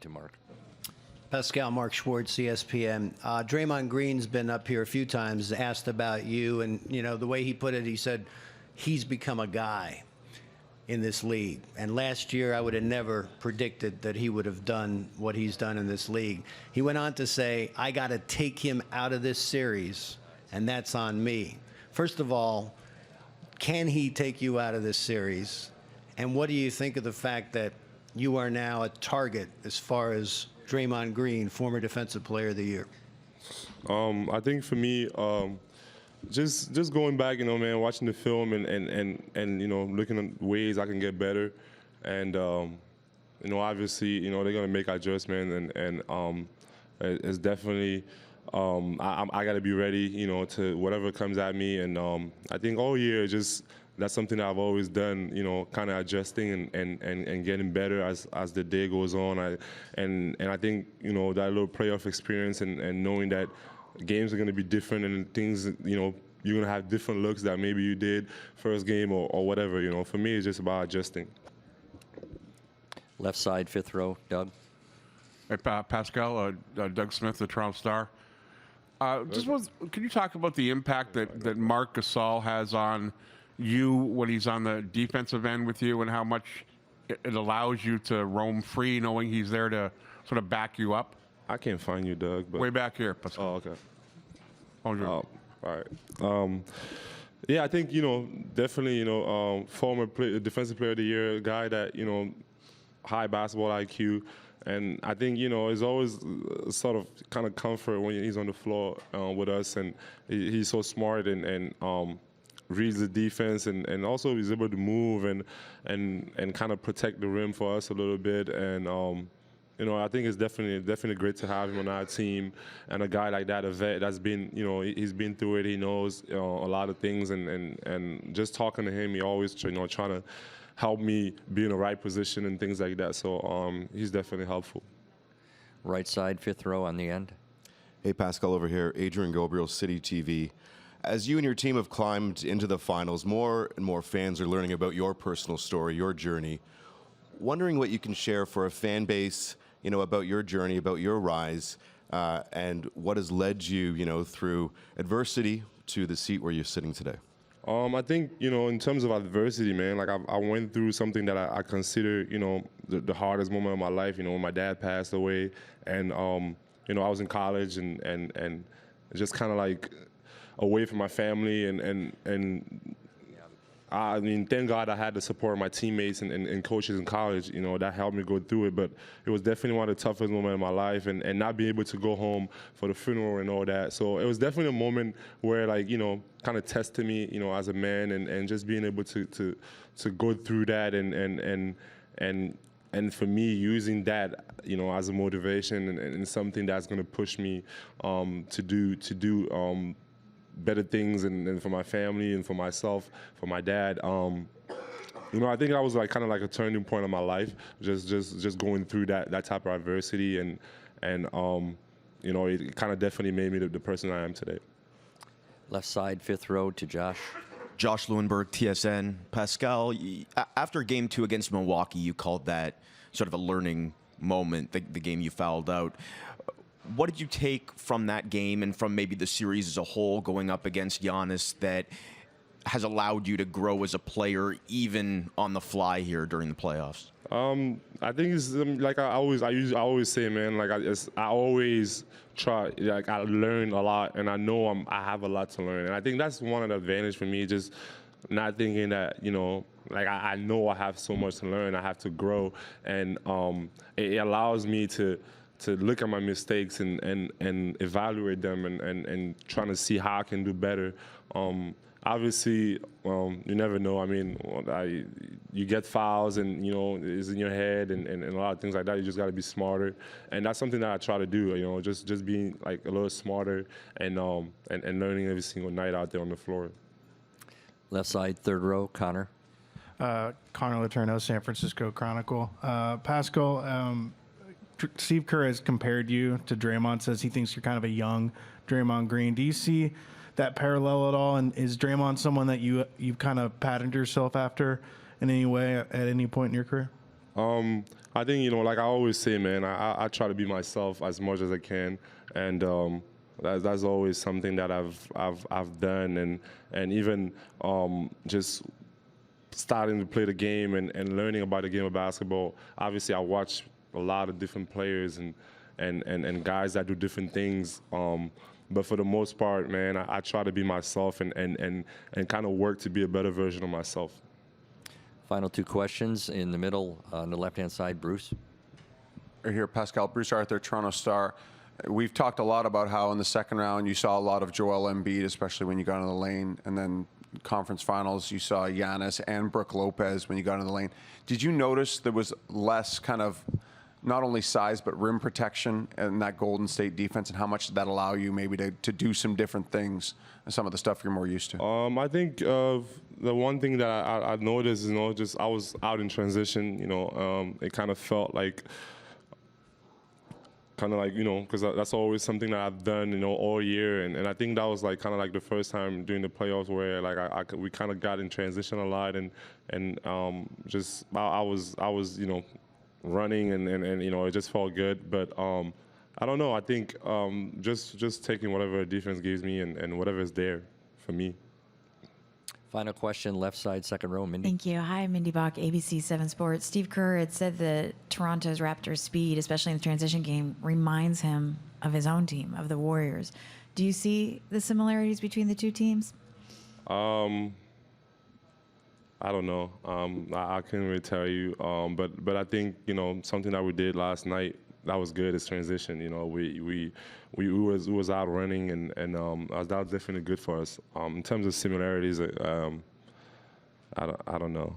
to Mark. Pascal, Mark Schwartz, ESPN. Draymond Green's been up here a few times, asked about you, and the way he put it, he said he's become a guy in this league. And last year, I would have never predicted that he would have done what he's done in this league. He went on to say, I got to take him out of this series, and that's on me. First of all, can he take you out of this series? And what do you think of the fact that you are now a target as far as Draymond Green, former Defensive Player of the Year? I think for me, just going back, man, watching the film and looking at ways I can get better, and obviously, they're gonna make adjustments, and it's definitely I got to be ready, to whatever comes at me, and I think all year that's something that I've always done, kind of adjusting and getting better as the day goes on. I think, that little playoff experience and knowing that games are going to be different and things, you're going to have different looks that maybe you did first game or whatever. For me, it's just about adjusting. Left side, fifth row, Doug. Hey, Pascal, Doug Smith, the Toronto Star. Can you talk about the impact that Marc Gasol has on you when he's on the defensive end with you, and how much it allows you to roam free knowing he's there to sort of back you up? I can't find you, Doug. But... Way back here, Pascal. Oh, okay. Oh, all right. Yeah, I think, definitely, former Defensive Player of the Year, a guy that, high basketball IQ. And I think, it's always sort of kind of comfort when he's on the floor with us. And he's so smart and reads the defense, and also he's able to move and kind of protect the rim for us a little bit. And I think it's definitely great to have him on our team, and a guy like that, a vet that's been, he's been through it. He knows a lot of things, and just talking to him, he always trying to help me be in the right position and things like that. So he's definitely helpful. Right side, fifth row on the end. Hey, Pascal, over here. Adrian Gabriel, City TV. As you and your team have climbed into the finals, more and more fans are learning about your personal story, your journey. Wondering what you can share for a fan base, about your journey, about your rise, and what has led you, through adversity to the seat where you're sitting today. I think, in terms of adversity, man, like I went through something that I consider, the hardest moment of my life, when my dad passed away, and, I was in college and just kind of like away from my family, and I mean, thank God I had the support of my teammates and coaches in college, that helped me go through it. But it was definitely one of the toughest moments of my life, and not being able to go home for the funeral and all that. So it was definitely a moment where, like, kind of tested me, as a man, and just being able to go through that and for me, using that, as a motivation and something that's going to push me to do better things and for my family and for myself, for my dad. I think that was kind of like a turning point in my life, just going through that type of adversity, and it kind of definitely made me the person I am today. Left side, fifth row to Josh. Josh Lewinberg, TSN. Pascal, after Game 2 against Milwaukee, you called that sort of a learning moment, the game you fouled out. What did you take from that game and from maybe the series as a whole, going up against Giannis, that has allowed you to grow as a player, even on the fly here during the playoffs? I think it's like I always say, man. Like I always try. Like I learn a lot, and I know I have a lot to learn. And I think that's one of the advantages for me. Just not thinking that like I know I have so much to learn. I have to grow, and it allows me to look at my mistakes and evaluate them and trying to see how I can do better. Obviously, you never know. I mean, you get fouls and, it's in your head and a lot of things like that. You just got to be smarter. And that's something that I try to do, just being like a little smarter and learning every single night out there on the floor. Left side, third row, Connor. Connor Letourneau, San Francisco Chronicle. Pascal, Steve Kerr has compared you to Draymond, says he thinks you're kind of a young Draymond Green. Do you see that parallel at all? And is Draymond someone that you've kind of patterned yourself after in any way at any point in your career? I think, like I always say, man, I try to be myself as much as I can, and that's always something that I've done, and even just starting to play the game and learning about the game of basketball. Obviously, I watch a lot of different players and guys that do different things. But for the most part, man, I try to be myself and kind of work to be a better version of myself. Final two questions in the middle on the left-hand side, Bruce. Here, Pascal. Bruce Arthur, Toronto Star. We've talked a lot about how in the second round you saw a lot of Joel Embiid, especially when you got in the lane, and then conference finals you saw Giannis and Brook Lopez when you got in the lane. Did you notice there was less kind of not only size but rim protection in that Golden State defense, and how much did that allow you maybe to do some different things and some of the stuff you're more used to? I think the one thing that I noticed, just I was out in transition. It kind of felt like, because that's always something that I've done, all year, and I think that was like kind of like the first time during the playoffs where like we kind of got in transition a lot, and just I was running and it just felt good, but I don't know. I think just taking whatever defense gives me and whatever is there for me. Final question, left side, second row, Mindy. Thank you. Hi, Mindy Bach, ABC 7 Sports. Steve Kerr had said that Toronto's Raptors' speed, especially in the transition game, reminds him of his own team, of the Warriors. Do you see the similarities between the two teams? I don't know. I can't really tell you. But I think something that we did last night that was good is transition. We was out running and that was definitely good for us. In terms of similarities, I don't know.